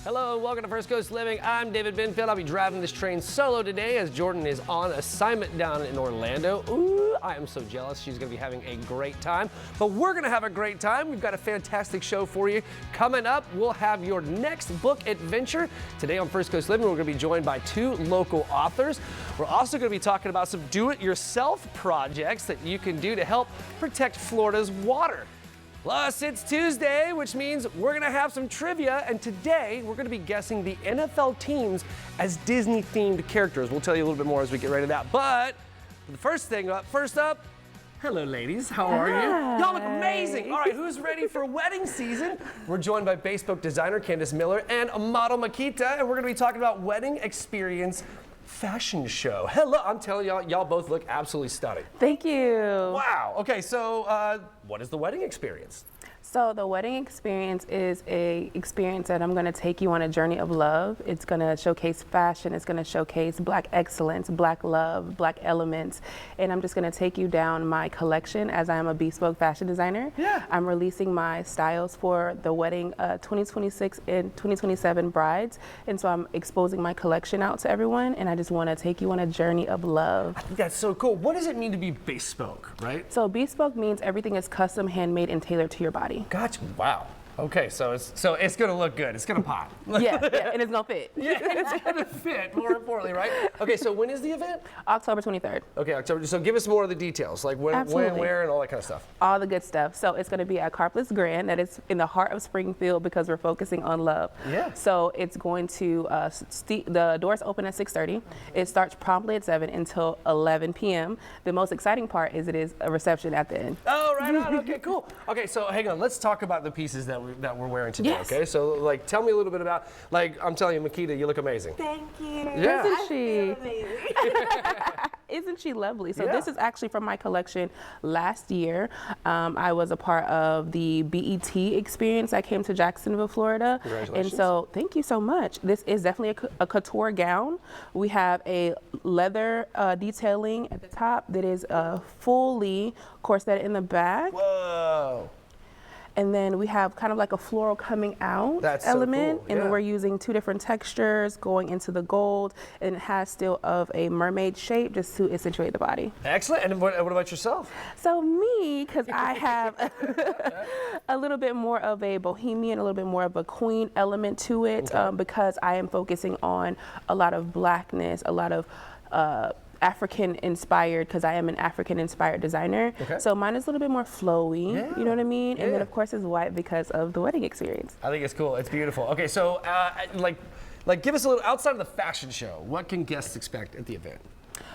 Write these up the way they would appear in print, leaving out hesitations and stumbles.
Hello, welcome to First Coast Living. I'm David Benfield. I'll be driving this train solo today as Jordan is on assignment down in Orlando. Ooh, I am so jealous. She's going to be having a great time. But we're going to have a great time. We've got a fantastic show for you. Coming up, we'll have your next book adventure. Today on First Coast Living, we're going to be joined by two local authors. We're also going to be talking about some do-it-yourself projects that you can do to help protect Florida's water. Plus, it's Tuesday, which means we're going to have some trivia, and today we're going to be guessing the NFL teams as Disney-themed characters. We'll tell you a little bit more as we get ready to that. But the first up, hello, ladies. How are you? Y'all look amazing. All right, who's ready for wedding season? We're joined by bespoke designer Candace Miller and model Makita, and we're going to be talking about wedding experience fashion show. Hello, I'm telling y'all both look absolutely stunning. Thank you. Wow. Okay, so what is the wedding experience? So the wedding experience is a experience that I'm going to take you on a journey of love. It's going to showcase fashion. It's going to showcase Black excellence, Black love, Black elements. And I'm just going to take you down my collection as I am a bespoke fashion designer. Yeah. I'm releasing my styles for the wedding 2026 and 2027 brides. And so I'm exposing my collection out to everyone. And I just want to take you on a journey of love. I think that's so cool. What does it mean to be bespoke, right? So bespoke means everything is custom, handmade, and tailored to your body. Gotcha. Wow. Okay, so it's gonna look good. It's gonna pop. Yeah, and it's gonna fit. Yeah, it's gonna fit, more importantly, right? Okay, so when is the event? October 23rd. Okay, October. So give us more of the details, like when, where, and all that kind of stuff. All the good stuff. So it's going to be at Carpless Grand, that is in the heart of Springfield, because we're focusing on love. Yeah. So it's going to, the doors open at 6:30. It starts promptly at 7 until 11 p.m. The most exciting part is it is a reception at the end. Oh, right on. Okay, cool. Okay, so hang on. Let's talk about the pieces that we're wearing today. Yes. Okay, so like tell me a little bit about, like, I'm telling you, Makita, you look amazing. Thank you. Yeah. Isn't she? I feel amazing. Isn't she lovely? So Yeah. this is actually from my collection last year. I was a part of the BET experience. I came to Jacksonville, Florida. Congratulations. And so thank you so much. This is definitely a couture gown. We have a leather detailing at the top that is fully corset in the back. Whoa. And then we have kind of like a floral coming out That's so element. cool, And yeah. then we're using two different textures going into the gold. And it has still of a mermaid shape just to accentuate the body. Excellent. And what about yourself? So me, because I have a little bit more of a bohemian, a little bit more of a queen element to it, Okay. because I am focusing on a lot of Blackness, a lot of African inspired, because I am an African inspired designer. Okay. So mine is a little bit more flowy, Yeah. you know what I mean? And Yeah. then of course it's white because of the wedding experience. I think it's cool. It's beautiful. Okay, so like give us a little outside of the fashion show. What can guests expect at the event?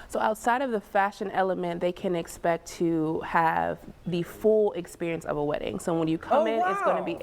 So outside of the fashion element, they can expect to have the full experience of a wedding. So when you come in, it's going to be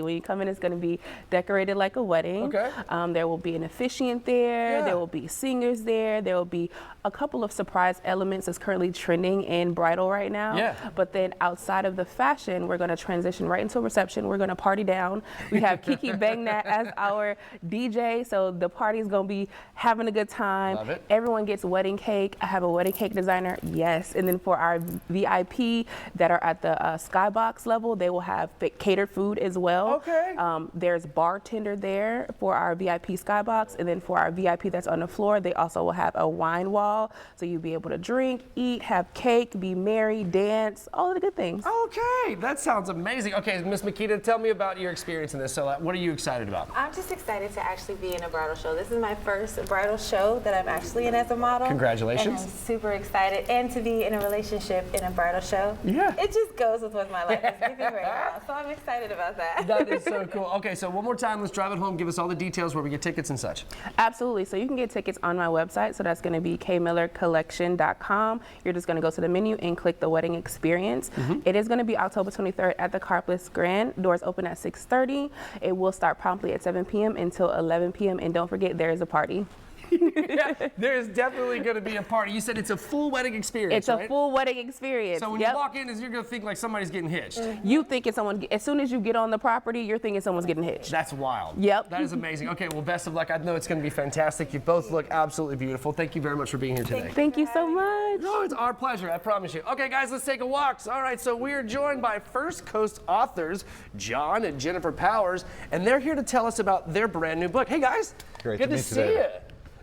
when you come in, it's going to be decorated like a wedding. Okay. There will be an officiant there. Yeah. There will be singers there. There will be a couple of surprise elements that's currently trending in bridal right now. Yeah. But then outside of the fashion, we're going to transition right into a reception. We're going to party down. We have Kiki Bangnat as our DJ. So the party's going to be having a good time. Love it. Everyone gets wedding cake. I have a wedding cake designer, yes. And then for our VIP that are at the skybox level, they will have catered food as well. Okay. There's bartender there for our VIP skybox, and then for our VIP that's on the floor, they also will have a wine wall, so you'll be able to drink, eat, have cake, be merry, dance, all of the good things. Okay, that sounds amazing. Okay, Miss Makita, tell me about your experience in this. So what are you excited about? I'm just excited to actually be in a bridal show. This is my first bridal show that I'm actually in as a model. Congratulations. And I'm super excited. And to be in a relationship in a bridal show. Yeah. It just goes with what my life is giving right now. So I'm excited about that. That is so cool. Okay, so one more time, let's drive it home. Give us all the details where we get tickets and such. Absolutely. So you can get tickets on my website. So that's going to be kmillercollection.com. You're just going to go to the menu and click the wedding experience. It is going to be October 23rd at the Carpless Grand. Doors open at 6:30. It will start promptly at 7 p.m. until 11 p.m. And don't forget, there is a party. Yeah, there's definitely going to be a party. You said it's a full wedding experience, It's a right? full wedding experience. So when Yep. you walk in, you're going to think like somebody's getting hitched. You think it's someone, as soon as you get on the property, you're thinking someone's getting hitched. That's wild. Yep. That is amazing. Okay, well, best of luck. I know it's going to be fantastic. You both look absolutely beautiful. Thank you very much for being here today. Thank you so much. No, it's our pleasure, I promise you. Okay, guys, let's take a walk. All right, so we're joined by First Coast authors, John and Jennifer Powers, and they're here to tell us about their brand new book. Hey, guys. Great Good to to meet you, see you. David.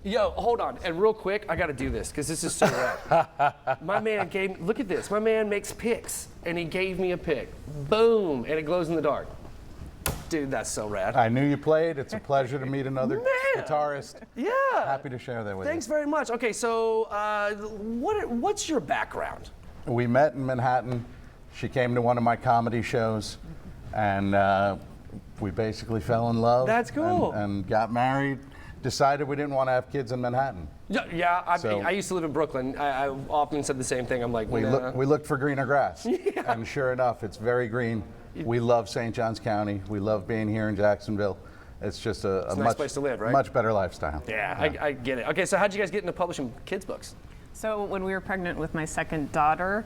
Yo, hold on, and real quick, I gotta do this, because this is so rad. My man gave, look at this, my man makes picks, and he gave me a pick. Boom, and it glows in the dark. Dude, that's so rad. I knew you played. It's a pleasure to meet another Man. guitarist. Yeah. Happy to share that with Thanks very much. Okay, so what's your background? you. We met in Manhattan. She came to one of my comedy shows, and we basically fell in love. That's cool. And got married. Decided we didn't want to have kids in Manhattan. Yeah, So- I used to live in Brooklyn. I often said the same thing. I'm like, We, nah. we looked for greener grass. And sure enough, it's very green. We love St. Johns County. We love being here in Jacksonville. It's just a nice much, place to live, right? much better lifestyle. Yeah, I get it. Okay, so how'd you guys get into publishing kids' books? So when we were pregnant with my second daughter,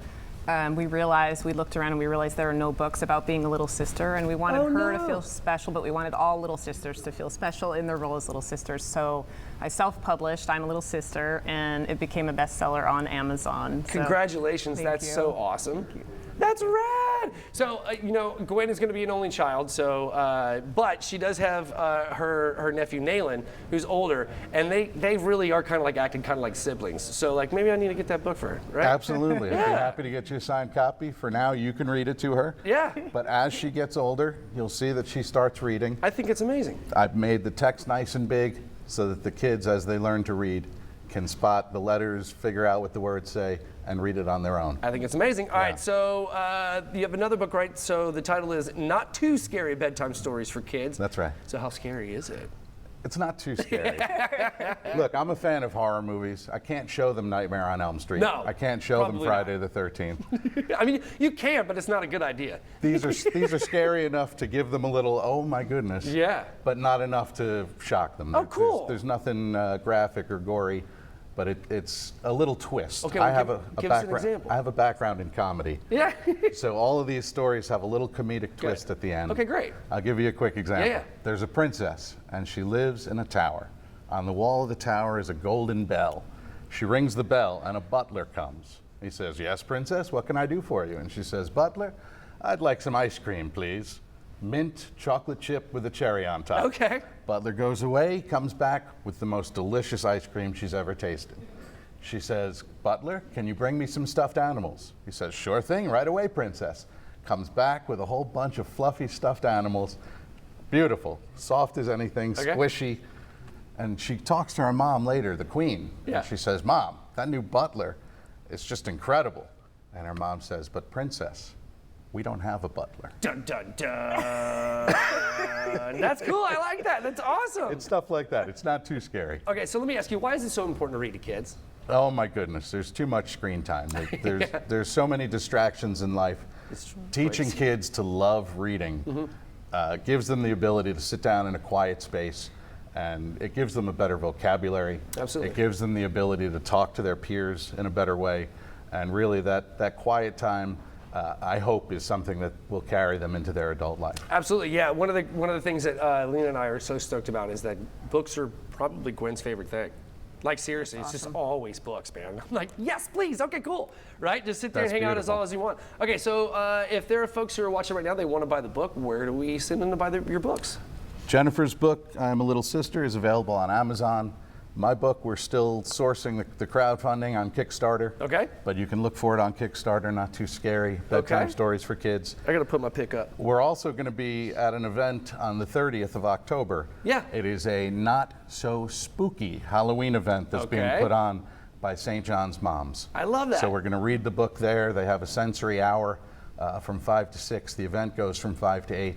we looked around and we realized there are no books about being a little sister, and we wanted her to feel special, but we wanted all little sisters to feel special in their role as little sisters. So I self-published I'm a Little Sister, and it became a bestseller on Amazon. So Congratulations, thank that's you. so awesome. That's rad. So, Gwen is going to be an only child, so, but she does have her nephew, Nayland, who's older, and they really are kind of like acting kind of like siblings. So, like, maybe I need to get that book for her, right? Absolutely. I'd be happy to get you a signed copy. For now, you can read it to her. Yeah. But as she gets older, you'll see that she starts reading. I think it's amazing. I've made the text nice and big so that the kids, as they learn to read, can spot the letters, figure out what the words say, and read it on their own. I think it's amazing. All right, so you have another book, right? So the title is Not Too Scary Bedtime Stories for Kids. That's right. So how scary is it? It's not too scary. Look, I'm a fan of horror movies. I can't show them Nightmare on Elm Street. No, I can't show them probably Friday the 13th. I mean, you can, but it's not a good idea. These are scary enough to give them a little, oh my goodness. Yeah. But not enough to shock them. Oh, cool. There's nothing graphic or gory, but it's a little twist. Okay, well, I have give us an background. example. I have a background in comedy. Yeah. So all of these stories have a little comedic twist at the end. Okay, great. I'll give you a quick example. Yeah. There's a princess, and she lives in a tower. On the wall of the tower is a golden bell. She rings the bell, and a butler comes. He says, "Yes, princess, what can I do for you?" And she says, "Butler, I'd like some ice cream, please. Mint chocolate chip with a cherry on top." Okay. Butler goes away, comes back with the most delicious ice cream she's ever tasted. She says, "Butler, can you bring me some stuffed animals?" He says, "Sure thing, right away, princess." Comes back with a whole bunch of fluffy stuffed animals. Beautiful, soft as anything, Okay. squishy. And she talks to her mom later, the queen. Yeah. And she says, "Mom, that new butler is just incredible." And her mom says, "But princess, we don't have a butler." Dun, dun, dun. That's cool. I like that. That's awesome. It's stuff like that. It's not too scary. Okay, so let me ask you, why is it so important to read to kids? Oh my goodness, there's too much screen time. There's so many distractions in life. Teaching kids to love reading gives them the ability to sit down in a quiet space, and it gives them a better vocabulary. Absolutely. It gives them the ability to talk to their peers in a better way, and really that quiet time, I hope, is something that will carry them into their adult life. Absolutely, yeah. One of the things that Lena and I are so stoked about is that books are probably Gwen's favorite thing. Like seriously, it's just always books, man. I'm like, yes, please, okay, cool, right? Just sit there That's and hang out as beautiful. long as you want. Okay, so if there are folks who are watching right now, they want to buy the book, where do we send them to buy your books? Jennifer's book, I'm a Little Sister, is available on Amazon. My book, we're still sourcing the crowdfunding on Kickstarter. Okay. But you can look for it on Kickstarter, not too scary. Bedtime Okay. stories for kids. I gotta put my pick up. We're also going to be at an event on the 30th of October. Yeah. It is a not so spooky Halloween event that's being Okay. put on by St. John's Moms. I love that. So we're going to read the book there. They have a sensory hour from 5 to 6. The event goes from 5 to 8.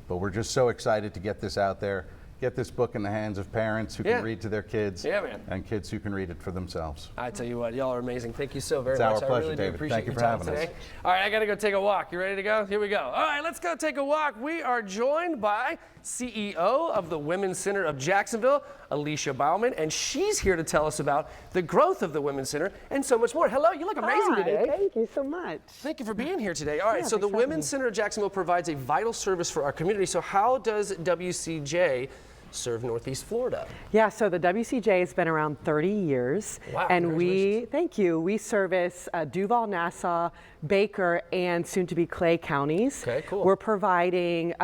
But we're just so excited to get this out there. get this book in the hands of parents who can read to their kids. Yeah, man. And kids who can read it for themselves. I tell you what, y'all are amazing. Thank you so very It's our much. I pleasure, really do David. appreciate Thank you your for time having us. today. All right, I got to go take a walk. You ready to go? Here we go. All right, let's go take a walk. We are joined by CEO of the Women's Center of Jacksonville, Alicia Bauman, and she's here to tell us about the growth of the Women's Center and so much more. Hello, you look amazing Hi, today. thank you so much. Thank you for being here today. All right, Yeah, so the thanks for having Women's me. Center of Jacksonville provides a vital service for our community. So how does WCJ serve Northeast Florida? Yeah, so the WCJ has been around 30 years. Wow, And congratulations. thank you, we service Duval, Nassau, Baker, and soon to be Clay counties. Okay, cool. We're providing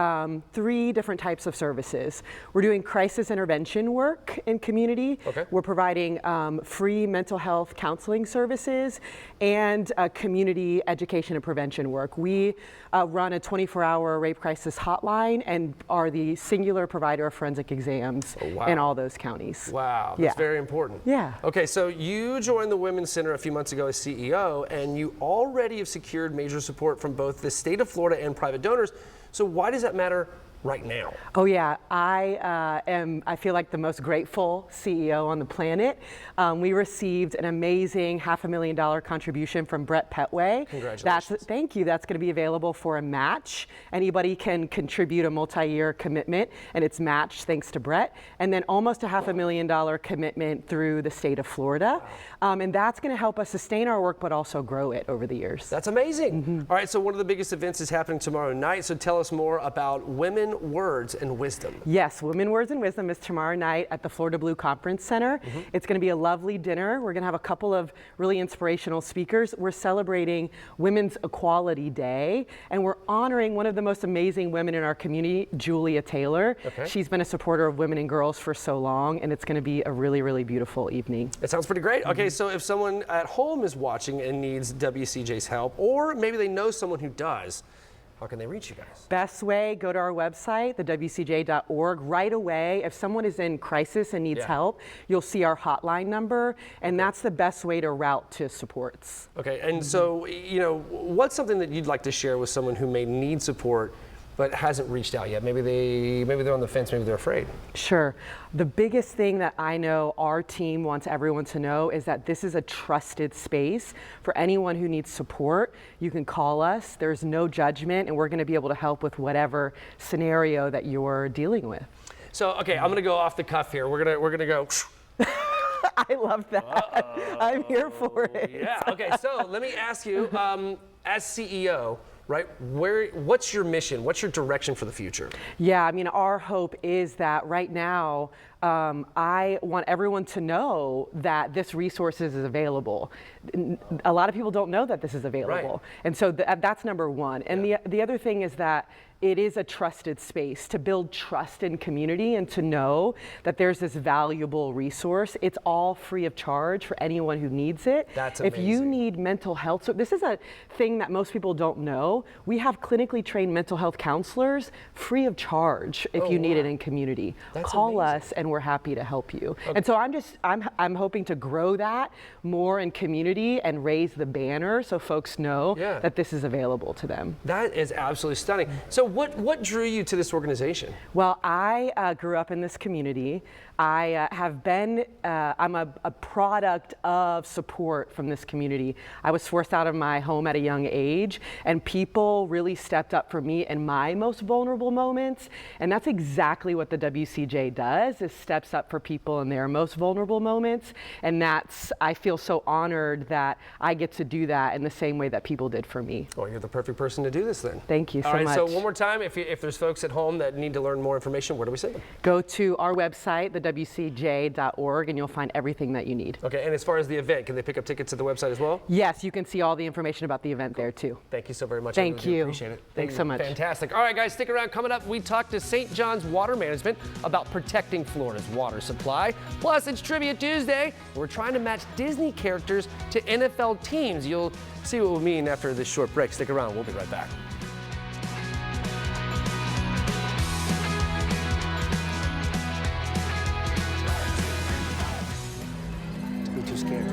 3 different types of services. We're doing crisis intervention work in community. Okay. We're providing free mental health counseling services and community education and prevention work. We run a 24-hour rape crisis hotline and are the singular provider of forensic exams wow. in all those counties. Wow, that's Yeah. very important. Yeah. Okay, so you joined the Women's Center a few months ago as CEO, and you already have secured major support from both the state of Florida and private donors. So why does that matter right now? Oh yeah, I feel like the most grateful CEO on the planet. We received an amazing $500,000 contribution from Brett Petway. Congratulations. Thank you. That's going to be available for a match. Anybody can contribute a multi-year commitment, and it's matched thanks to Brett. And then almost a $500,000 commitment through the state of Florida. And that's going to help us sustain our work, but also grow it over the years. That's amazing. All right, so one of the biggest events is happening tomorrow night. So tell us more about Women, Words, and Wisdom. Yes, Women, Words, and Wisdom is tomorrow night at the Florida Blue Conference Center. It's going to be a lovely dinner. We're going to have a couple of really inspirational speakers. We're celebrating Women's Equality Day, and we're honoring one of the most amazing women in our community, Julia Taylor. Okay. She's been a supporter of women and girls for so long, and it's going to be a really, really beautiful evening. It sounds pretty great. Okay, so if someone at home is watching and needs WCJ's help, or maybe they know someone who does, how can they reach you guys? Best way, go to our website, thewcj.org. Right away, if someone is in crisis and needs Yeah. help, you'll see our hotline number, and that's the best way to route to supports. Okay, and so, you know, what's something that you'd like to share with someone who may need support but hasn't reached out yet? Maybe they're on the fence, maybe they're afraid. Sure. The biggest thing that I know our team wants everyone to know is that this is a trusted space for anyone who needs support. You can call us. There's no judgment, and we're going to be able to help with whatever scenario that you're dealing with. So, okay, I'm gonna go off the cuff here. We're gonna go. I love that. I'm here for it. Yeah. Okay. So let me ask you, as CEO, right? What's your mission? What's your direction for the future? Yeah, I mean, our hope is that right now, I want everyone to know that this resource is available. A lot of people don't know that this is available. Right. And so that's number one. And the other thing is that it is a trusted space to build trust in community and to know that there's this valuable resource. It's all free of charge for anyone who needs it. That's If you amazing. need mental health, so this is a thing that most people don't know. We have clinically trained mental health counselors free of charge if you need it in community. That's Call amazing. us and we're happy to help you. And so I'm hoping to grow that more in community and raise the banner so folks know Yeah. that this is available to them. That is absolutely stunning. So what drew you to this organization? Well, I grew up in this community. I have been, I'm a product of support from this community. I was forced out of my home at a young age, and people really stepped up for me in my most vulnerable moments. And that's exactly what the WCJ does, is steps up for people in their most vulnerable moments. And I feel so honored that I get to do that in the same way that people did for me. Well, you're the perfect person to do this then. Thank you so All right, much. so one more time, if there's folks at home that need to learn more information, where do we see them? Go to our website, thewcj.org, and you'll find everything that you need. Okay, and as far as the event, can they pick up tickets at the website as well? Yes, you can see all the information about the event there too. Thank you so very much. Thank I really do you. appreciate it. Thanks so much. Fantastic. All right, guys, stick around. Coming up, we talk to St. John's Water Management about protecting Florida's water supply. Plus, it's Trivia Tuesday. We're trying to match Disney characters to NFL teams. You'll see what we mean after this short break. Stick around. We'll be right back. Be too scared.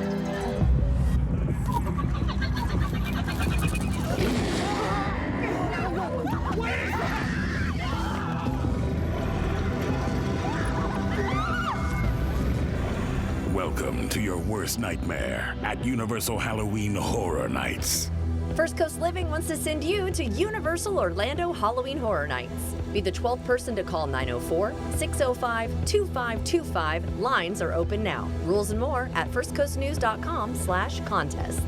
Welcome to your worst nightmare at Universal Halloween Horror Nights. First Coast Living wants to send you to Universal Orlando Halloween Horror Nights. Be the 12th person to call 904-605-2525. Lines are open now. Rules and more at firstcoastnews.com/contests.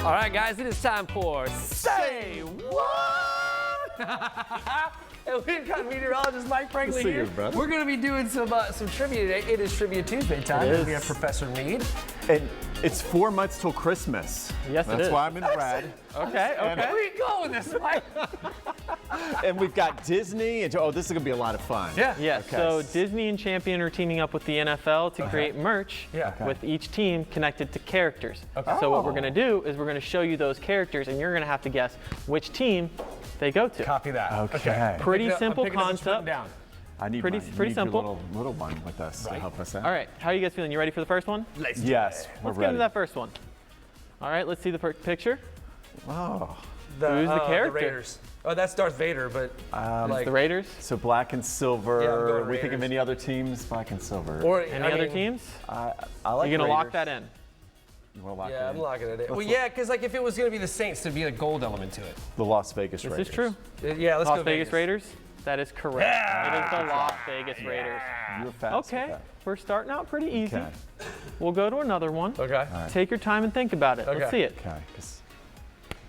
All right, guys, it is time for Say What? And we've got meteorologist Mike Franklin See here. you, brother. We're going to be doing some trivia today. It is Trivia Tuesday time. It is. We have Professor Mead. And it's 4 months till Christmas. Yes, it That's is. why I'm in red. Okay, okay. Where are you going with this, Mike? And we've got Disney. And this is going to be a lot of fun. Yeah. Yes, Okay. so Disney and Champion are teaming up with the NFL to create merch with each team connected to characters. Okay. So what we're going to do is we're going to show you those characters, and you're going to have to guess which team they go to. Copy that. Okay. Pretty I'm simple picking up and putting concept. down. I need Pretty- my, pretty need your simple. little one with us to help us out. All right, how are you guys feeling? You ready for the first one? Yes, we're Let's get ready. into that first one. All right, let's see the picture. Oh, Who's the character? The Raiders. Oh, that's Darth Vader, but like The Raiders? so black and silver. Yeah, I'm going we think of Raiders. any other teams? Black and silver. or Any other teams? I like You're going to lock Raiders. that in. You want to lock it Yeah, in? I'm locking it in. Well, Let's yeah, because like if it was going to be the Saints, there'd be a gold element to it. The Las Vegas This Raiders. is true. Yeah, let's Las go Vegas Raiders. That is correct. Yeah! It is the Las Vegas Raiders. You were fast with Okay, that. we're starting out pretty easy. Okay. We'll go to another one. Okay. Take your time and think about it. Okay. Let's see it. Okay. 'Cause-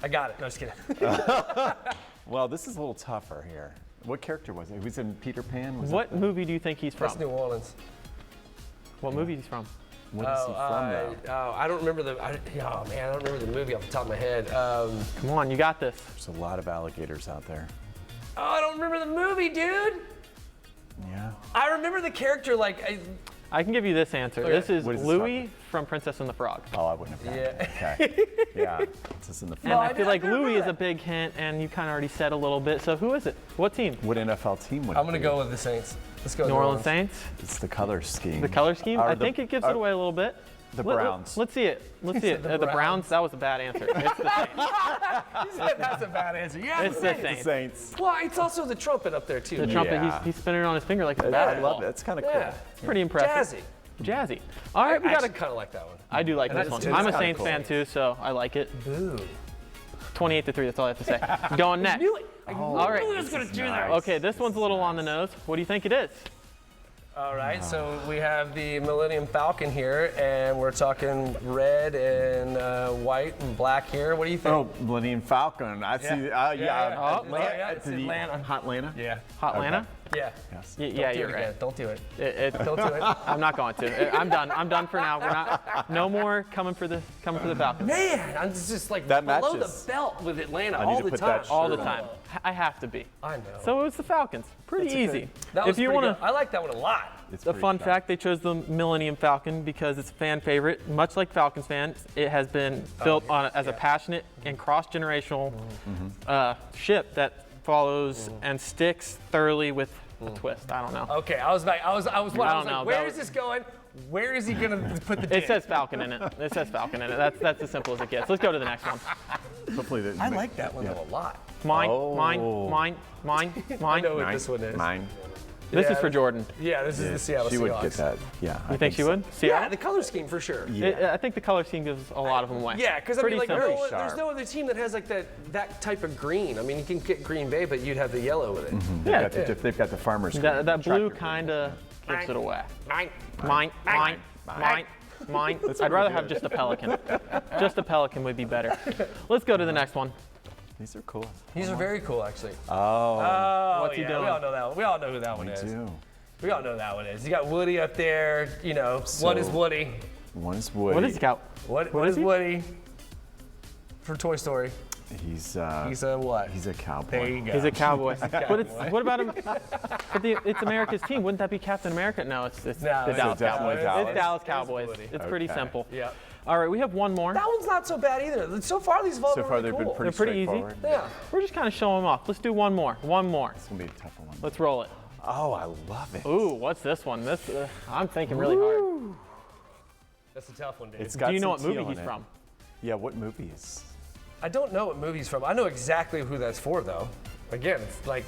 I got it. No, just kidding. well, this is a little tougher here. What character was it? He was in Peter Pan? Was What movie do you think he's from? That's New Orleans. What movie he's from? What is he from, though? I don't remember the. I don't remember the movie off the top of my head. Come on, you got this. There's a lot of alligators out there. I don't remember the movie, dude. Yeah. I remember the character I can give you this answer. Okay. This is What is this Louis from Princess and the Frog. Oh, I wouldn't have gotten it. Yeah. Okay. Yeah. This is in the And front. I feel like I remember Louis is that. a big hint, and you kind of already said a little bit. So who is it? What team? What NFL team would it I'm gonna be? go with the Saints. Let's go. New Orleans Saints. It's the color scheme. The color scheme. Are I the- think it gives are it away a little bit. The Browns. Let's see it. Let's see it. the The Browns. Browns. That was a bad answer. It's the Saints. You said that's a bad answer. Yeah, It's the Saints. Saints. Saints. Well, it's also the trumpet up there too. The trumpet. Yeah. He's spinning it on his finger like a I bat. love it. It's kind of cool. Yeah. It's pretty impressive. Jazzy. Jazzy. All right, we I got actually kind of like that one. I do like And this that's- one. it's I'm a kinda Saints cool. fan too, so I like it. Ooh. 28-3. That's all I have to say. Going next. Knew it. I All right. knew it was gonna do that. Okay, this one's a little on the nose. What do you think it is? All right, so we have the Millennium Falcon here, and we're talking red and white and black here. What do you think? Oh, Millennium Falcon. I see. Yeah. Yeah. Oh, yeah, it's Atlanta. Hot Atlanta? Yeah. Hot Atlanta? Yeah. Yes. Yeah, Don't do you're it again. right. Don't do it. Don't do it. I'm not going to. I'm done. I'm done for now. We're not. No more coming for the Falcons. Man, I'm just like That below matches. the belt with Atlanta I need all to the put time. that All the Sure. time. I have to be. I know. So it was the Falcons. Pretty easy. That was if you pretty want good. I like that one a lot. It's a pretty fun tough. fact, they chose the Millennium Falcon because it's a fan favorite. Much like Falcons fans, it has been built on as a passionate and cross-generational ship that follows and sticks thoroughly with a twist. I don't know. Okay, I was like, don't know. where That is was- this going? Where is he gonna put the It dent? says Falcon in it. It says Falcon in it. That's as simple as it gets. Let's go to the next one. Hopefully they I like that one though a lot. Mine, Oh. mine. I know what this one is. Mine. This Yeah, is for Jordan. Yeah, this is the Seattle She Seahawks. would get that. Yeah. You think she so. would? Yeah, Seattle? the color scheme for sure. I think the color scheme gives a lot of them away. Yeah, because I mean, Pretty like, simple. there's no other team that has like that type of green. I mean, you can get Green Bay, but you'd have the yellow with it. Yeah. They've got the farmers. That blue kind of gives it away. Mine. I'd rather have just a pelican. Just a pelican would be better. Let's go to the next one. These are cool. These are very cool, actually. Oh. What's he We doing? all know that one. We all know who that one Me is. too. We all know who that one is. You got Woody up there. You know, what is So- Woody? One is Woody. What is Scout? What is is he? Woody? For Toy Story. He's He's a what? he's a cowboy. There you go. He's a cowboy. What about him? But it's America's team. Wouldn't that be Captain America? No, it's No, the it's Dallas definitely Cowboys. Dallas. It's Dallas It's Cowboys. Woody. It's pretty Okay. simple. Yeah. All right, we have one more. That one's not so bad either. So far, these have all So been far, really they've been cool. pretty They're pretty easy. straightforward. Yeah. We're just kind of showing them off. Let's do one more. One more. It's gonna be a tougher one. Let's roll it. Oh, I love it. Ooh, what's this one? This I'm thinking really hard. That's a tough one, dude. It's got Do you know some what movie teal in he's it. from? Yeah, what movie is? I don't know what movie he's from. I know exactly who that's for, though. Again, it's like,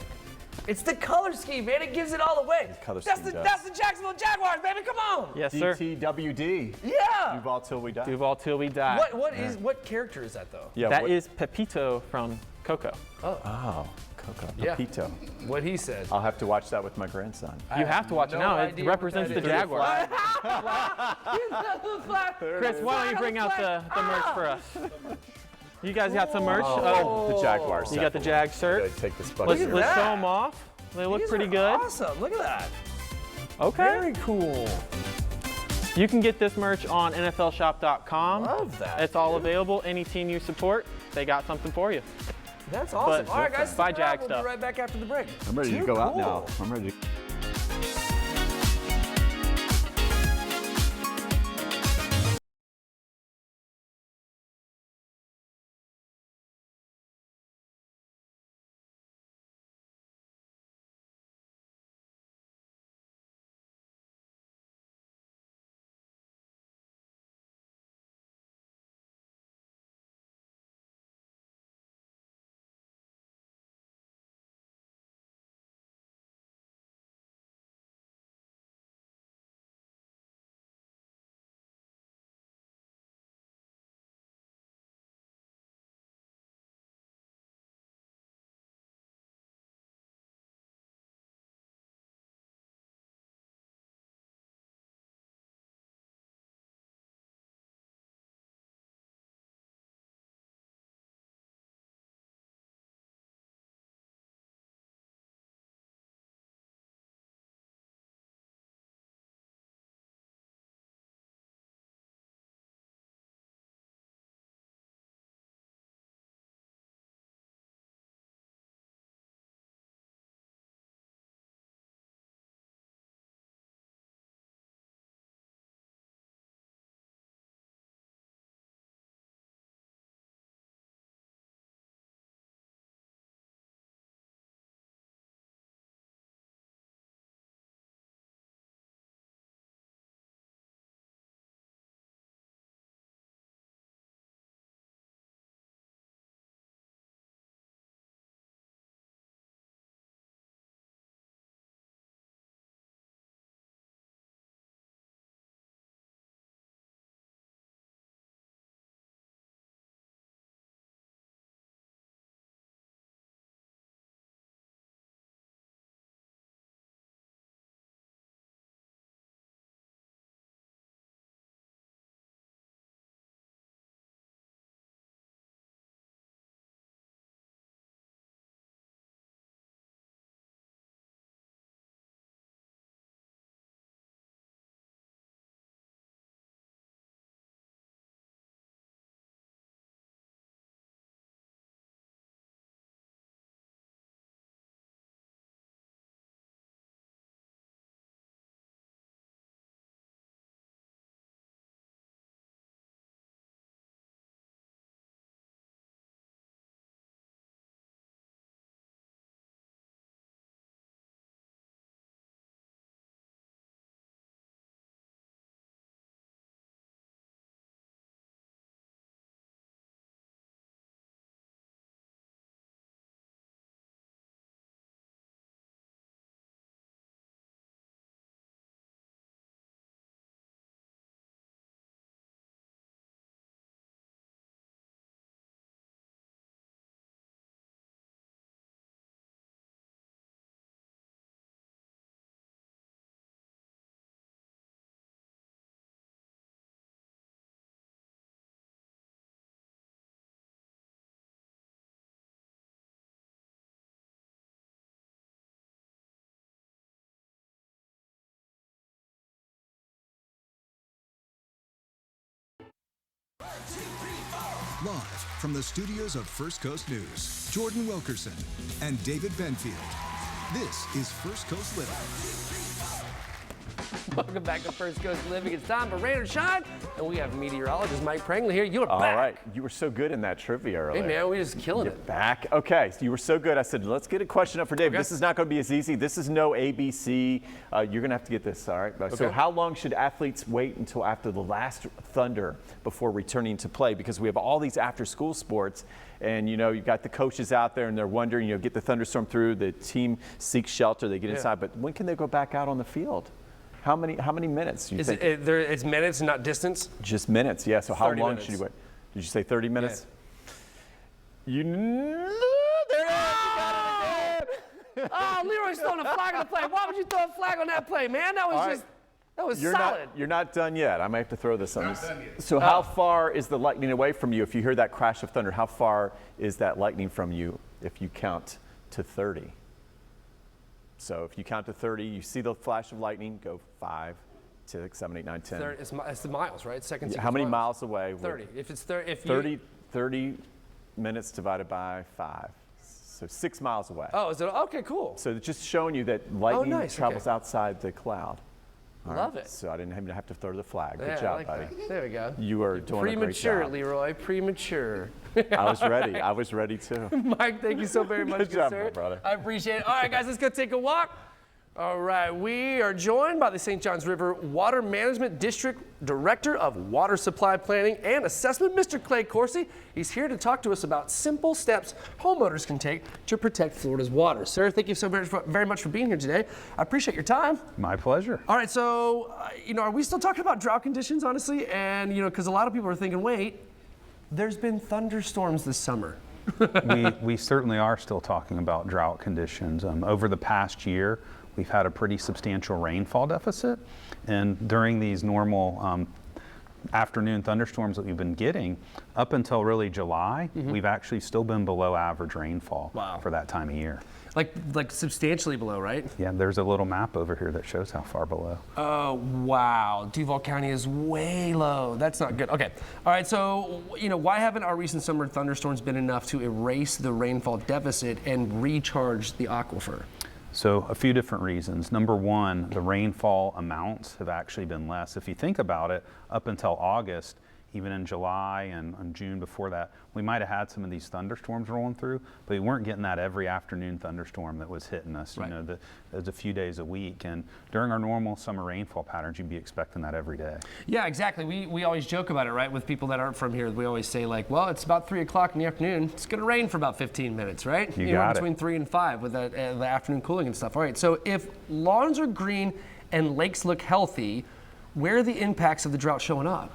it's the color scheme, man. It gives it all away. color That's scheme the does. Jacksonville Jaguars, baby. Come on. Yes, sir. DTWD. Yeah. Duval till we die. Duval till we die. What character is that though? Yeah. That is Pepito from Coco. Oh, Coco. Yeah. Pepito. What he said. I'll have to watch that with my grandson. You have to watch it no now. It idea represents what the that is. Jaguars. Chris, why don't you bring out the merch for us? You guys got some merch? The Jaguars. You got the Jag shirt. Gotta take this Let's bucket. show them off. They look These pretty are good. Awesome. Look at that. Okay. Very cool. You can get this merch on NFLshop.com. Love that. It's all available. Any team you support, they got something for you. That's awesome. But- All right, guys. Buy stick around. Jag We'll stuff. be right back after the break. I'm ready to Too go out cool. now. I'm ready to. Live from the studios of First Coast News, Jordan Wilkerson and David Benfield. This is First Coast Living. Welcome back to First Coast Living. It's time for Rain or Shine, and we have meteorologist Mike Prangley here. You're back. All right, you were so good in that trivia earlier. Hey man, we're just killing You're it. back. Okay, so you were so good. I said, let's get a question up for Dave. Okay. This is not going to be as easy. This is no ABC. You're going to have to get this, all right? So Okay. how long should athletes wait until after the last thunder before returning to play? Because we have all these after-school sports, and, you know, you got the coaches out there, and they're wondering, you know, get the thunderstorm through, the team seeks shelter, they get inside, but when can they go back out on the field? How many minutes? You think? It's minutes, not distance? Just minutes, yeah. So how 30 long minutes. should you wait? Did you say 30 minutes? Yeah. There it is. You got it again. Oh, Leroy's throwing a flag on the play. Why would you throw a flag on that play, man? That was All just, right. that was You're solid. you're not done yet. I might have to throw this on you. So how far is the lightning away from you? If you hear that crash of thunder, how far is that lightning from you if you count to 30? So if you count to 30, you see the flash of lightning, go 5, 6, 7, 8, 9, 10. It's the miles, right? Second. How many miles away? 30. If it's 30, if 30 minutes divided by 5. So 6 miles away. Oh, is it? Okay, cool. So it's just showing you that lightning nice, travels okay. outside the cloud. All Love right, it. So I didn't even have to throw the flag. Good Yeah, I job, like buddy. that. There we go. You are doing a great Premature, job. Leroy. Premature. I was ready. I was ready too. Mike, thank you so very much, Good job, sir. my brother. I appreciate it. All right, guys, let's go take a walk. All right, we are joined by the St. Johns River Water Management District Director of Water Supply Planning and Assessment, Mr. Clay Corsi. He's here to talk to us about simple steps homeowners can take to protect Florida's water. Sir, thank you so very much for being here today. I appreciate your time. My pleasure. All right, so, are we still talking about drought conditions, honestly? And, because a lot of people are thinking, wait, there's been thunderstorms this summer. we certainly are still talking about drought conditions. Over the past year, we've had a pretty substantial rainfall deficit, and during these normal afternoon thunderstorms that we've been getting, up until really July, we've actually still been below average rainfall for that time of year. Like substantially below, right? Yeah, there's a little map over here that shows how far below. Oh, wow. Duval County is way low. That's not good. Okay. All right. So, why haven't our recent summer thunderstorms been enough to erase the rainfall deficit and recharge the aquifer? So a few different reasons. Number one, the rainfall amounts have actually been less. If you think about it, up until August, even in July and June before that, we might have had some of these thunderstorms rolling through, but we weren't getting that every afternoon thunderstorm that was hitting us. Right. There's a few days a week, and during our normal summer rainfall patterns, you'd be expecting that every day. Yeah, exactly. We always joke about it, right? With people that aren't from here, we always say like, well, it's about 3 o'clock in the afternoon. It's going to rain for about 15 minutes, right? You got between 3 and 5 with the afternoon cooling and stuff. All right. So if lawns are green and lakes look healthy, where are the impacts of the drought showing up?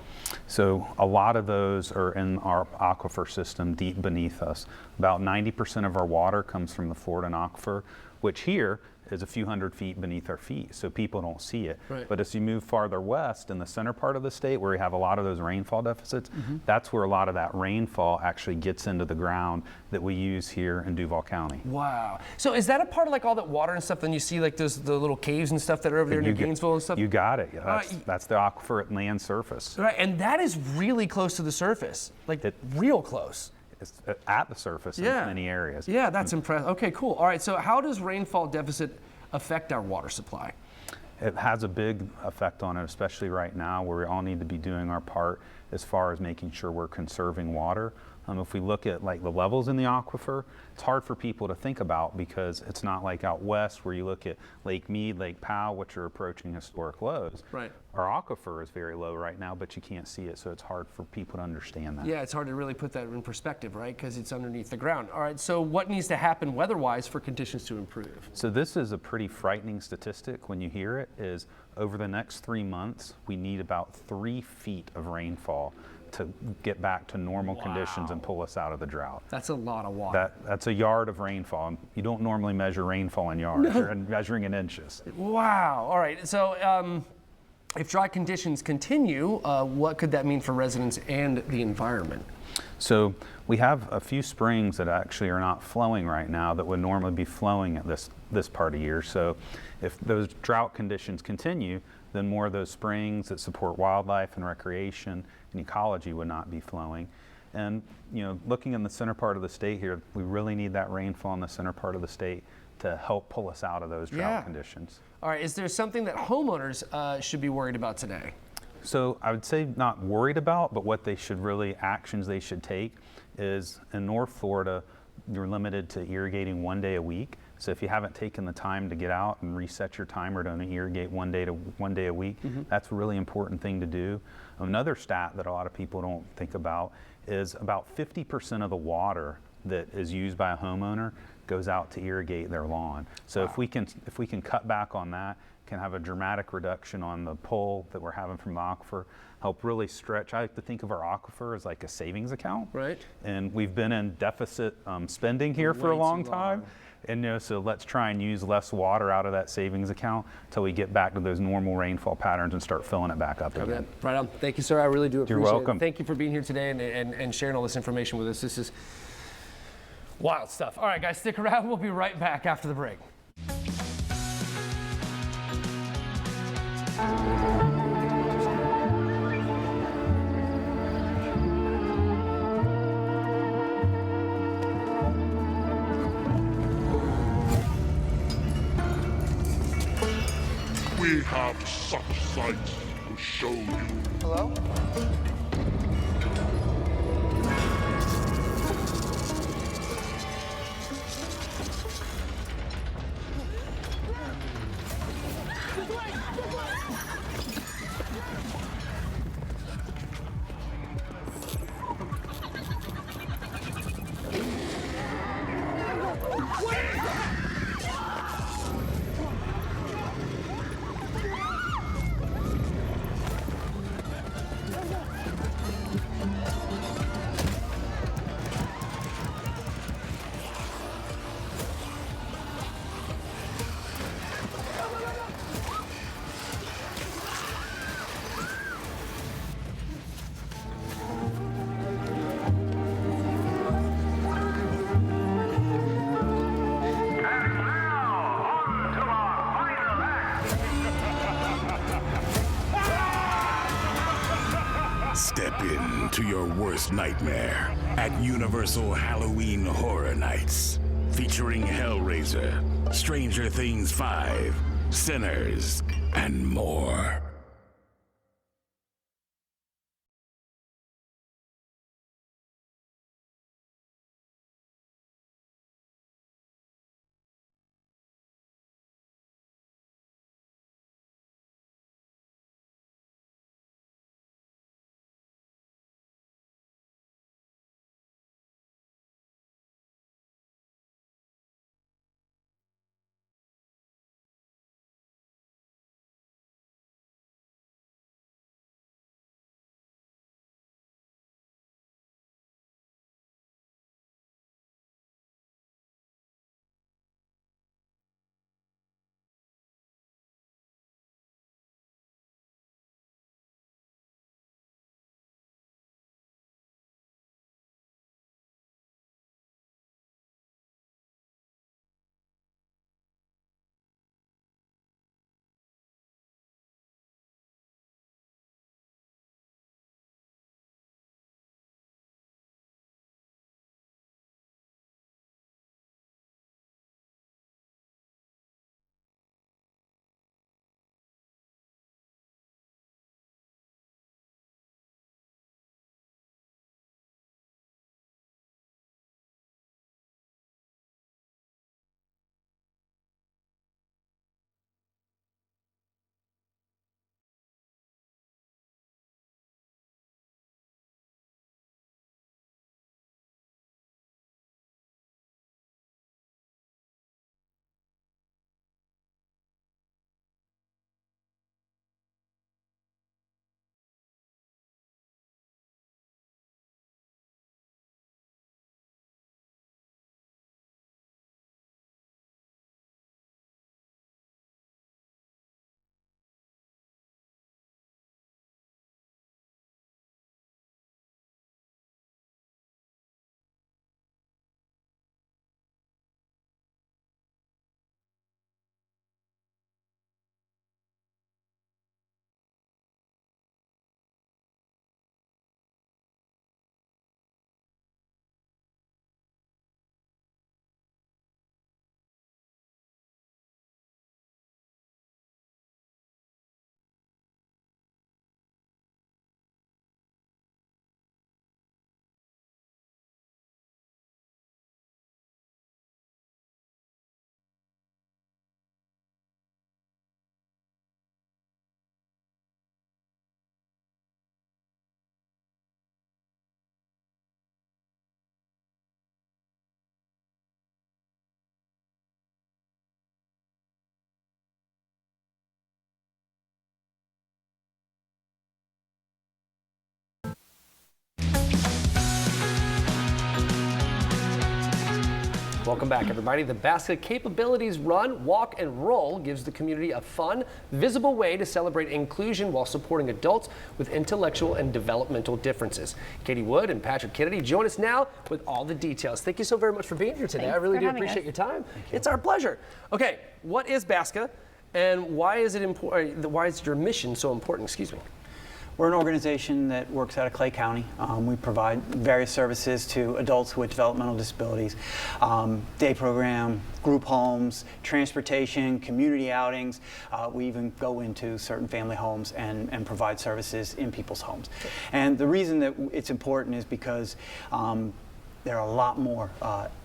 So a lot of those are in our aquifer system deep beneath us. About 90% of our water comes from the Floridan aquifer, which here is a few hundred feet beneath our feet, so people don't see it. Right. But as you move farther west in the center part of the state where we have a lot of those rainfall deficits, that's where a lot of that rainfall actually gets into the ground that we use here in Duval County. Wow. So is that a part of like all that water and stuff? Then you see like the little caves and stuff that are over there near Gainesville and stuff? You got it. Yeah, that's the aquifer at land surface. Right, and that is really close to the surface, like real close. It's at the surface in many areas. Yeah, that's impressive. Okay, cool. All right, so how does rainfall deficit affect our water supply? It has a big effect on it, especially right now where we all need to be doing our part as far as making sure we're conserving water. If we look at like the levels in the aquifer, it's hard for people to think about because it's not like out west where you look at Lake Mead, Lake Powell, which are approaching historic lows. Right. Our aquifer is very low right now, but you can't see it, so it's hard for people to understand that. Yeah, it's hard to really put that in perspective, right? Because it's underneath the ground. All right, so what needs to happen weather-wise for conditions to improve? So this is a pretty frightening statistic when you hear it, is over the next 3 months, we need about 3 feet of rainfall to get back to normal conditions and pull us out of the drought. That's a lot of water. That's a yard of rainfall. You don't normally measure rainfall in yards. You're measuring in inches. Wow. All right. So if dry conditions continue, what could that mean for residents and the environment? So we have a few springs that actually are not flowing right now that would normally be flowing at this part of year. So if those drought conditions continue, then more of those springs that support wildlife and recreation and ecology would not be flowing. And looking in the center part of the state here, we really need that rainfall in the center part of the state to help pull us out of those drought conditions. All right, is there something that homeowners should be worried about today? So I would say not worried about, but what they should really, actions they should take is in North Florida, you're limited to irrigating 1 day a week. So if you haven't taken the time to get out and reset your timer to only irrigate 1 day a week, that's a really important thing to do. Another stat that a lot of people don't think about is about 50% of the water that is used by a homeowner goes out to irrigate their lawn. So if we can cut back on that, can have a dramatic reduction on the pull that we're having from the aquifer, help really stretch. I like to think of our aquifer as like a savings account. Right. And we've been in deficit spending here for a long time. And so let's try and use less water out of that savings account until we get back to those normal rainfall patterns and start filling it back up again. Right on. Thank you, sir. I really do appreciate You're welcome. it. Thank you for being here today and sharing all this information with us. This is wild stuff. All right, guys, stick around. We'll be right back after the break. We have such sights to show you. Hello? Step into your worst nightmare at Universal Halloween Horror Nights, featuring Hellraiser, Stranger Things 5, Sinners, and more. Welcome back, everybody. The BASCA Capabilities Run, Walk, and Roll gives the community a fun, visible way to celebrate inclusion while supporting adults with intellectual and developmental differences. Katie Wood and Patrick Kennedy join us now with all the details. Thank you so very much for being here today. Thanks I really for do having appreciate us. your time. It's our pleasure. Okay, what is BASCA, and why is it important? Why is your mission so important? Excuse me. We're an organization that works out of Clay County. We provide various services to adults with developmental disabilities, day program, group homes, transportation, community outings. We even go into certain family homes and provide services in people's homes. And the reason that it's important is because there are a lot more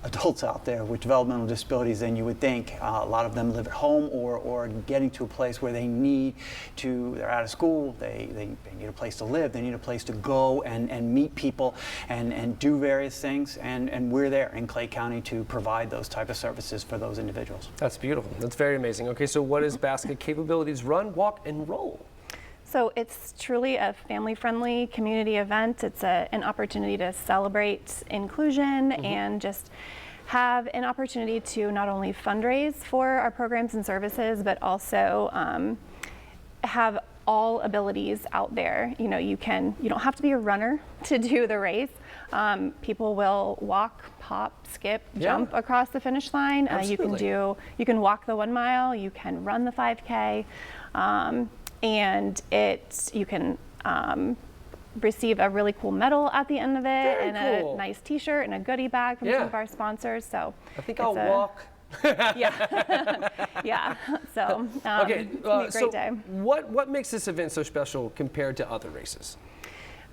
adults out there with developmental disabilities than you would think. A lot of them live at home or getting to a place where they're out of school, they need a place to live, they need a place to go and meet people and do various things. And we're there in Clay County to provide those type of services for those individuals. That's beautiful. That's very amazing. Okay, so what is BASCA Capabilities Run, Walk, and Roll? So it's truly a family-friendly community event. It's an opportunity to celebrate inclusion and just have an opportunity to not only fundraise for our programs and services, but also have all abilities out there. You know, you don't have to be a runner to do the race. People will walk, hop, skip, jump across the finish line. You can walk the 1 mile, you can run the 5K. And you can receive a really cool medal at the end of it, a nice T-shirt and a goodie bag from some of our sponsors. So I think I'll walk. Yeah. So okay. It's gonna be a great day. What makes this event so special compared to other races?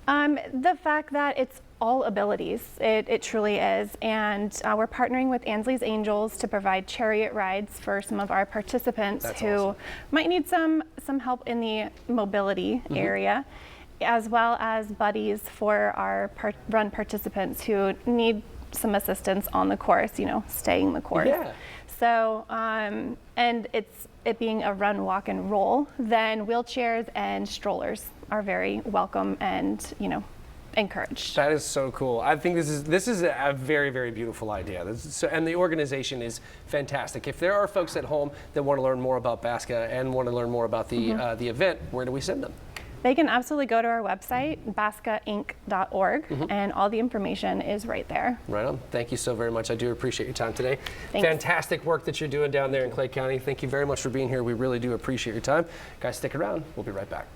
The fact that it's all abilities, it truly is, and we're partnering with Ansley's Angels to provide chariot rides for some of our participants who might need some help in the mobility area, as well as buddies for our run participants who need some assistance on the course, staying the course. Yeah. So, and it being a run, walk, and roll, then wheelchairs and strollers are very welcome and, encouraged. That is so cool. I think this is a very, very beautiful idea. And the organization is fantastic. If there are folks at home that want to learn more about BASCA and want to learn more about the event, where do we send them? They can absolutely go to our website, bascainc.org, and all the information is right there. Right on. Thank you so very much. I do appreciate your time today. Thanks. Fantastic work that you're doing down there in Clay County. Thank you very much for being here. We really do appreciate your time. Guys, stick around. We'll be right back.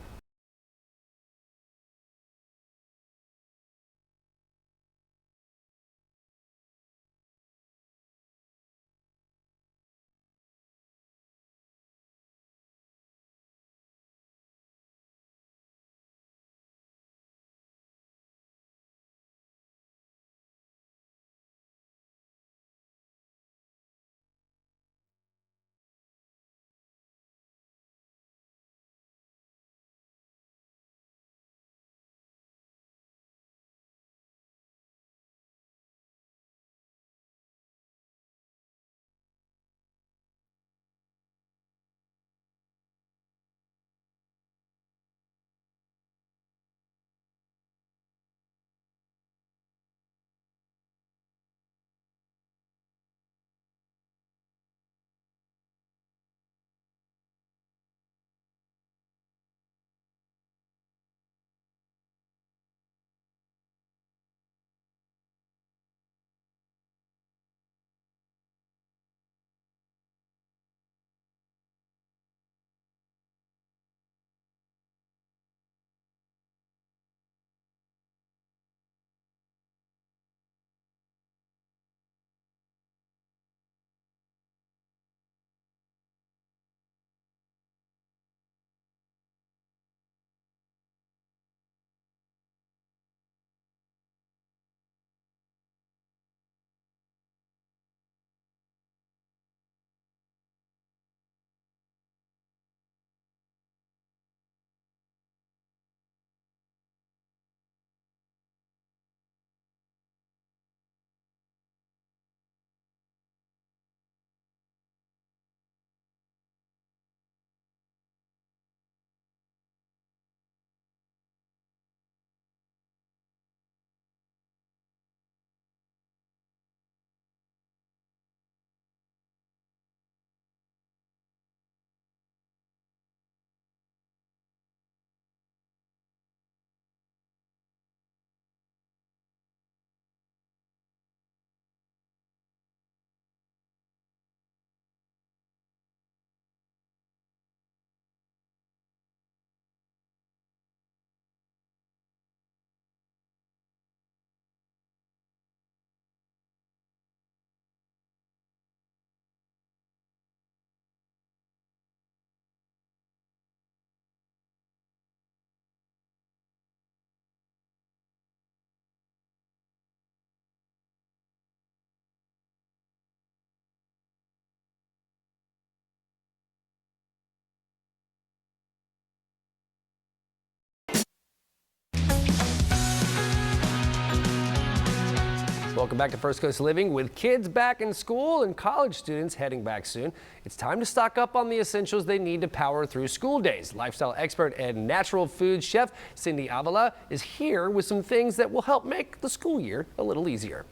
Welcome back to First Coast Living. With kids back in school and college students heading back soon, it's time to stock up on the essentials they need to power through school days. Lifestyle expert and natural food chef Cindy Avila is here with some things that will help make the school year a little easier.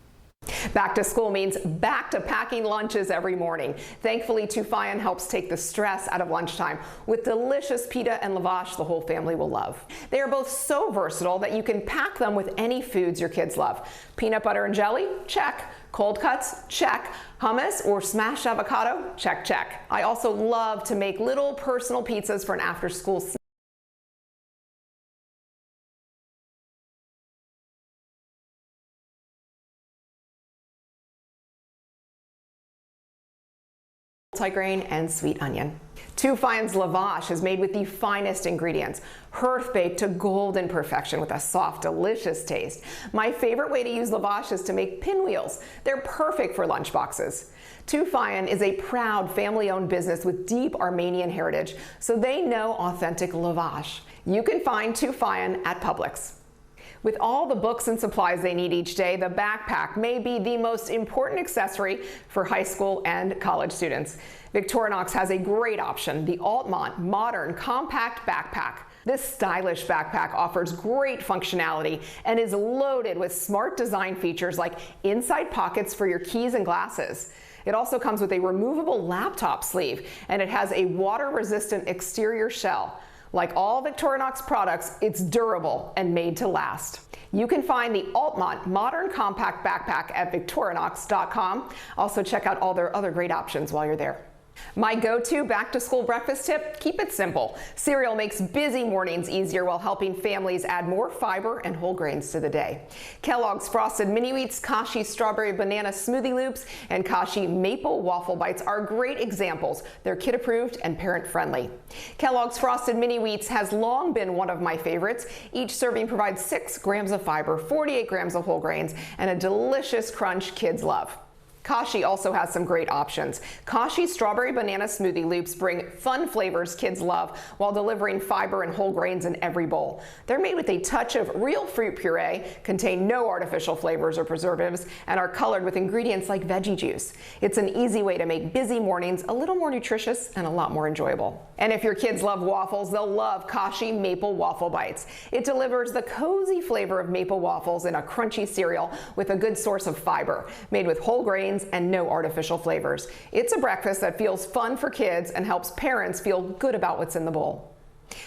Back to school means back to packing lunches every morning. Thankfully, Tufayan helps take the stress out of lunchtime with delicious pita and lavash the whole family will love. They are both so versatile that you can pack them with any foods your kids love. Peanut butter and jelly? Check. Cold cuts? Check. Hummus or smashed avocado? Check, check. I also love to make little personal pizzas for an after-school snack. Multigrain and sweet onion. Tufayan's lavash is made with the finest ingredients, hearth baked to golden perfection with a soft, delicious taste. My favorite way to use lavash is to make pinwheels. They're perfect for lunch boxes. Tufayan is a proud family-owned business with deep Armenian heritage, so they know authentic lavash. You can find Tufayan at Publix. With all the books and supplies they need each day, the backpack may be the most important accessory for high school and college students. Victorinox has a great option, the Altmont Modern Compact Backpack. This stylish backpack offers great functionality and is loaded with smart design features like inside pockets for your keys and glasses. It also comes with a removable laptop sleeve, and it has a water-resistant exterior shell. Like all Victorinox products, it's durable and made to last. You can find the Altmont Modern Compact Backpack at Victorinox.com. Also check out all their other great options while you're there. My go-to back-to-school breakfast tip, keep it simple. Cereal makes busy mornings easier while helping families add more fiber and whole grains to the day. Kellogg's Frosted Mini Wheats, Kashi Strawberry Banana Smoothie Loops, and Kashi Maple Waffle Bites are great examples. They're kid-approved and parent-friendly. Kellogg's Frosted Mini Wheats has long been one of my favorites. Each serving provides 6 grams of fiber, 48 grams of whole grains, and a delicious crunch kids love. Kashi also has some great options. Kashi Strawberry Banana Smoothie Loops bring fun flavors kids love while delivering fiber and whole grains in every bowl. They're made with a touch of real fruit puree, contain no artificial flavors or preservatives, and are colored with ingredients like veggie juice. It's an easy way to make busy mornings a little more nutritious and a lot more enjoyable. And if your kids love waffles, they'll love Kashi Maple Waffle Bites. It delivers the cozy flavor of maple waffles in a crunchy cereal with a good source of fiber, made with whole grains and no artificial flavors. It's a breakfast that feels fun for kids and helps parents feel good about what's in the bowl.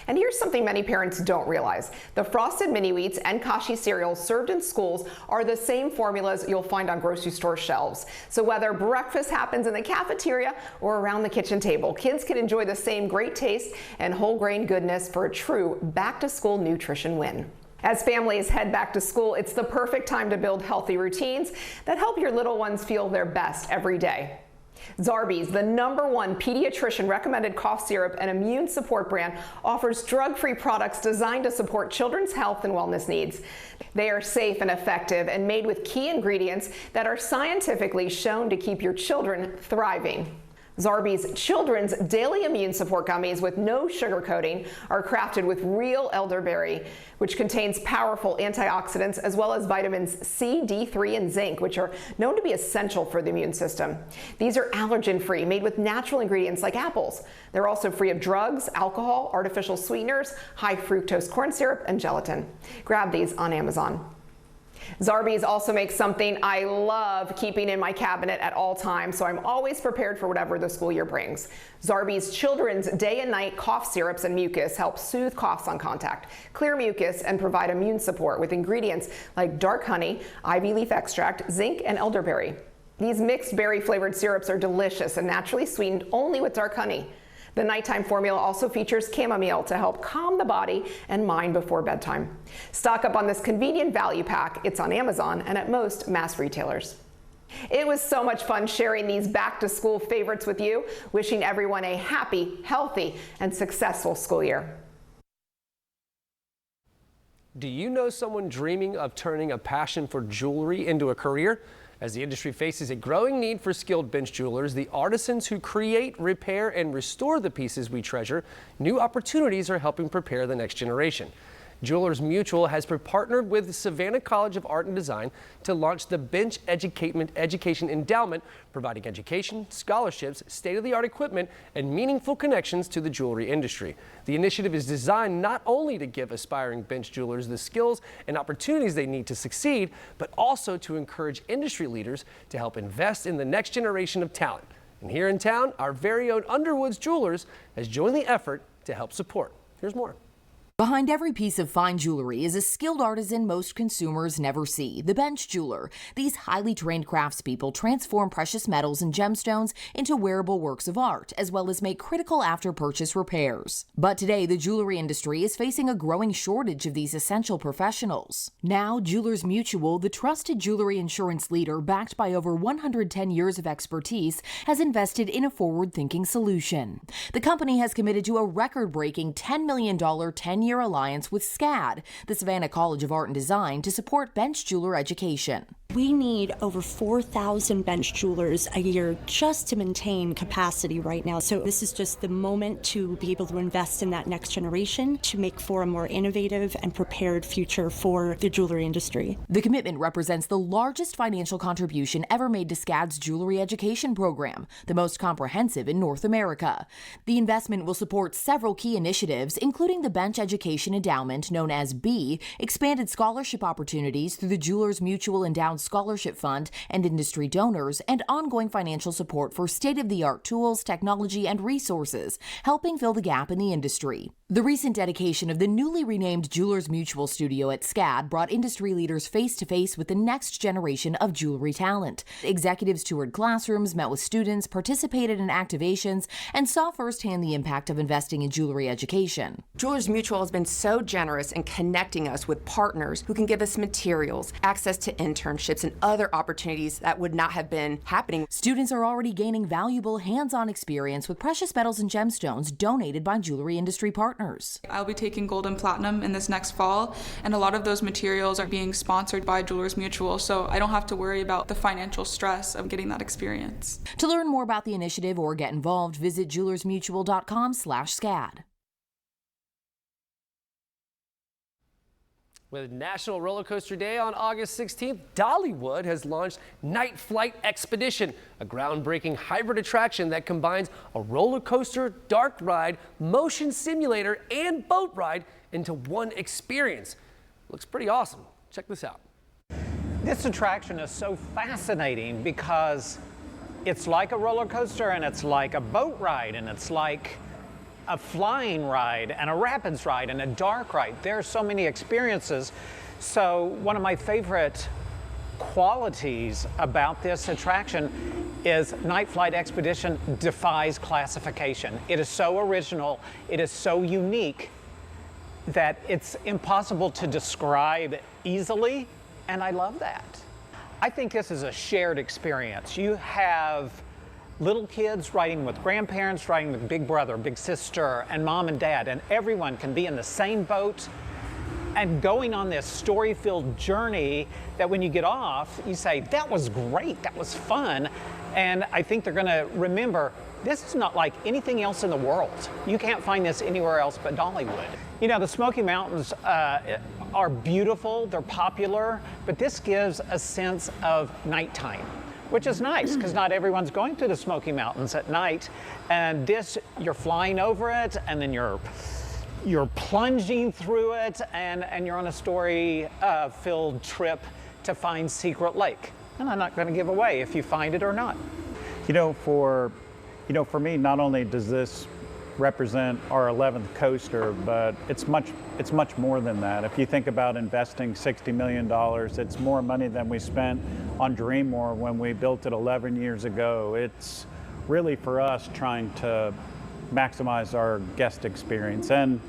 And here's something many parents don't realize. The Frosted Mini Wheats and Kashi cereals served in schools are the same formulas you'll find on grocery store shelves. So whether breakfast happens in the cafeteria or around the kitchen table, kids can enjoy the same great taste and whole grain goodness for a true back-to-school nutrition win. As families head back to school, it's the perfect time to build healthy routines that help your little ones feel their best every day. Zarbee's, the #1 pediatrician recommended cough syrup and immune support brand, offers drug-free products designed to support children's health and wellness needs. They are safe and effective and made with key ingredients that are scientifically shown to keep your children thriving. Zarbee's Children's Daily Immune Support Gummies with no sugar coating are crafted with real elderberry, which contains powerful antioxidants as well as vitamins C, D3, and zinc, which are known to be essential for the immune system. These are allergen-free, made with natural ingredients like apples. They're also free of drugs, alcohol, artificial sweeteners, high fructose corn syrup, and gelatin. Grab these on Amazon. Zarbee's also makes something I love keeping in my cabinet at all times, so I'm always prepared for whatever the school year brings. Zarbee's Children's Day and Night Cough Syrups and Mucus help soothe coughs on contact, clear mucus, and provide immune support with ingredients like dark honey, ivy leaf extract, zinc, and elderberry. These mixed berry-flavored syrups are delicious and naturally sweetened only with dark honey. The nighttime formula also features chamomile to help calm the body and mind before bedtime. Stock up on this convenient value pack. It's on Amazon and at most mass retailers. It was so much fun sharing these back-to-school favorites with you. Wishing everyone a happy, healthy, and successful school year. Do you know someone dreaming of turning a passion for jewelry into a career? As the industry faces a growing need for skilled bench jewelers, the artisans who create, repair, and restore the pieces we treasure, new opportunities are helping prepare the next generation. Jewelers Mutual has partnered with the Savannah College of Art and Design to launch the Bench Education Endowment, providing education, scholarships, state-of-the-art equipment, and meaningful connections to the jewelry industry. The initiative is designed not only to give aspiring bench jewelers the skills and opportunities they need to succeed, but also to encourage industry leaders to help invest in the next generation of talent. And here in town, our very own Underwoods Jewelers has joined the effort to help support. Here's more. Behind every piece of fine jewelry is a skilled artisan most consumers never see, the bench jeweler. These highly trained craftspeople transform precious metals and gemstones into wearable works of art, as well as make critical after-purchase repairs. But today, the jewelry industry is facing a growing shortage of these essential professionals. Now, Jewelers Mutual, the trusted jewelry insurance leader backed by over 110 years of expertise, has invested in a forward-thinking solution. The company has committed to a record-breaking $10 million 10-year alliance with SCAD, the Savannah College of Art and Design, to support bench jeweler education. We need over 4,000 bench jewelers a year just to maintain capacity right now. So this is just the moment to be able to invest in that next generation to make for a more innovative and prepared future for the jewelry industry. The commitment represents the largest financial contribution ever made to SCAD's jewelry education program, the most comprehensive in North America. The investment will support several key initiatives, including the Bench Education Endowment, known as B, expanded scholarship opportunities through the Jewelers Mutual Endowed Scholarship Fund and industry donors, and ongoing financial support for state-of-the-art tools, technology, and resources, helping fill the gap in the industry. The recent dedication of the newly renamed Jewelers Mutual Studio at SCAD brought industry leaders face-to-face with the next generation of jewelry talent. Executives toured classrooms, met with students, participated in activations, and saw firsthand the impact of investing in jewelry education. Jewelers Mutual has been so generous in connecting us with partners who can give us materials, access to internships, and other opportunities that would not have been happening. Students are already gaining valuable hands-on experience with precious metals and gemstones donated by jewelry industry partners. I'll be taking gold and platinum in this next fall, and a lot of those materials are being sponsored by Jewelers Mutual, so I don't have to worry about the financial stress of getting that experience. To learn more about the initiative or get involved, visit jewelersmutual.com/SCAD. With National Roller Coaster Day on August 16th, Dollywood has launched Night Flight Expedition, a groundbreaking hybrid attraction that combines a roller coaster, dark ride, motion simulator, and boat ride into one experience. Looks pretty awesome. Check this out. This attraction is so fascinating because it's like a roller coaster and it's like a boat ride and it's like a flying ride and a rapids ride and a dark ride. There are so many experiences. So one of my favorite qualities about this attraction is Night Flight Expedition defies classification. It is so original, it is so unique that it's impossible to describe easily, and I love that. I think this is a shared experience. You have little kids riding with grandparents, riding with big brother, big sister, and mom and dad, and everyone can be in the same boat and going on this story-filled journey that when you get off, you say, that was great, that was fun. And I think they're gonna remember, this is not like anything else in the world. You can't find this anywhere else but Dollywood. You know, the Smoky Mountains are beautiful, they're popular, but this gives a sense of nighttime, which is nice because not everyone's going to the Smoky Mountains at night. And this, you're flying over it and then you're plunging through it and you're on a story-filled trip to find Secret Lake. And I'm not gonna give away if you find it or not. For me, not only does this represent our 11th coaster, but it's much more than that. If you think about investing $60 million, it's more money than we spent on Dreammore when we built it 11 years ago. It's really for us trying to maximize our guest experience. And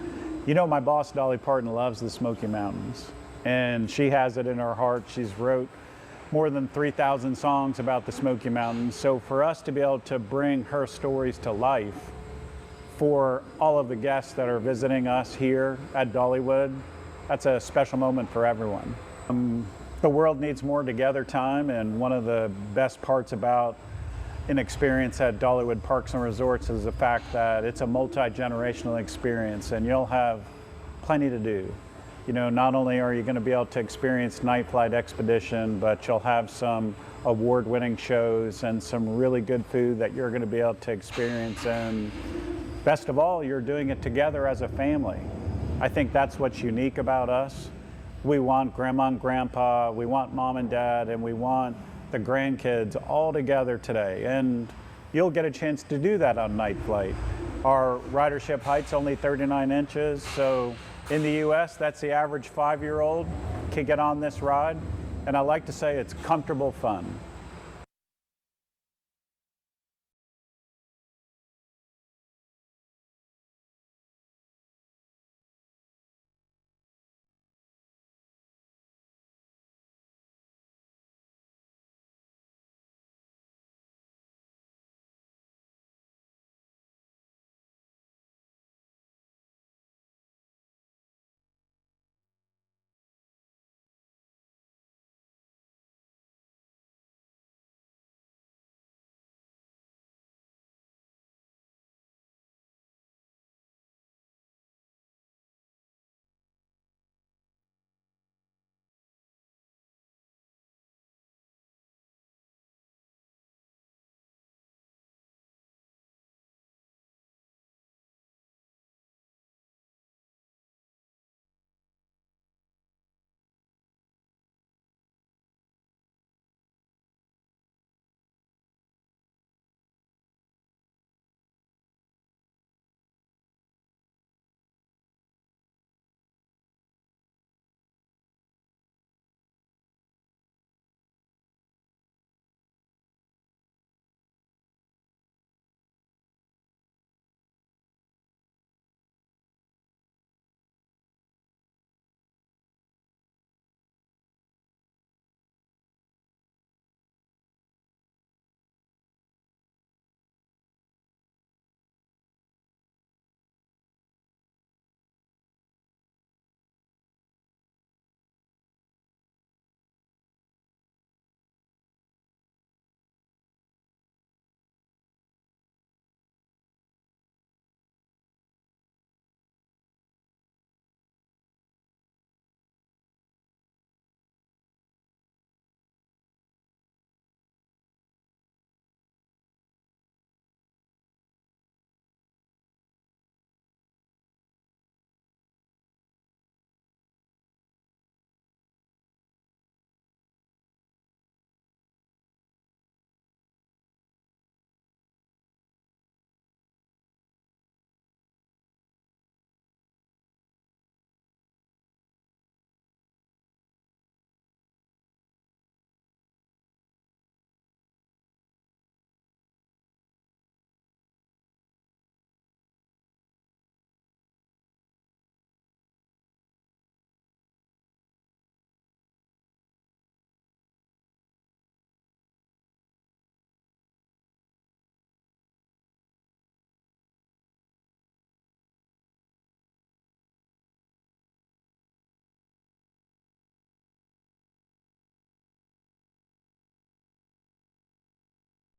my boss, Dolly Parton, loves the Smoky Mountains, and she has it in her heart. She's wrote more than 3,000 songs about the Smoky Mountains. So for us to be able to bring her stories to life for all of the guests that are visiting us here at Dollywood, that's a special moment for everyone. The world needs more together time, and one of the best parts about an experience at Dollywood Parks and Resorts is the fact that it's a multi-generational experience, and you'll have plenty to do You know, not only are you going to be able to experience Night Flight Expedition, but you'll have some award-winning shows and some really good food that you're going to be able to experience. And best of all, you're doing it together as a family. I think that's what's unique about us. We want grandma and grandpa, we want mom and dad, and we want the grandkids all together today. And you'll get a chance to do that on Night Flight. Our ridership height's only 39 inches, so in the US, that's the average 5-year-old can get on this ride. And I like to say it's comfortable fun.